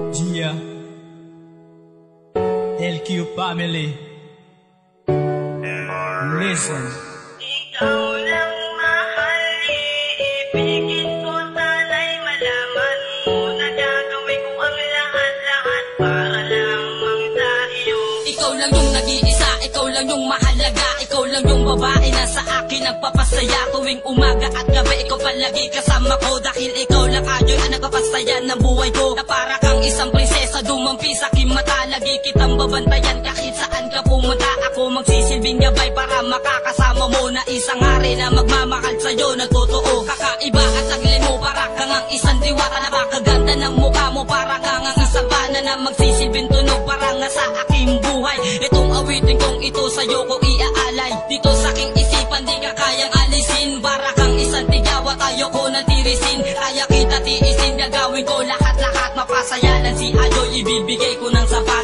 Gia LQ family, listen. Ikaw lang mahal, iibigin ko, sana'y malaman mo na gagawin ko ang lahat-lahat para lamang sa iyo. Ikaw lang yung nag-iisa, ikaw lang yung mahalaga, ikaw lang yung babae na sa akin nagpapasaya. Tuwing umaga at gabi, ikaw palagi kasama ko, dahil ikaw lang ayoy ang nagpapasaya ng buhay ko. Na para kang isang prinsesa, dumampi sa aking mata, lagi kitang babantayan kahit saan ka pumunta. Ako magsisilbing gabay para makakasama mo, na isang hari na magmamahal sa'yo na totoo. Kakaiba at taglay mo, para kang ang isang diwata. Napakaganda ng mukha mo, para kang ang isang bana na magsisilbing tunog para nga sa aking buhay. Itong awitin kong ito sa'yo ko iaalay, dito sa aking isipan di ka kayang alisin. Para kang isang tigawat, ayoko nang tirisin, kaya kita tiisin, gagawin ko lahat-lahat. Mapasaya lang si Ayoy, ibibigay ko ng sapat.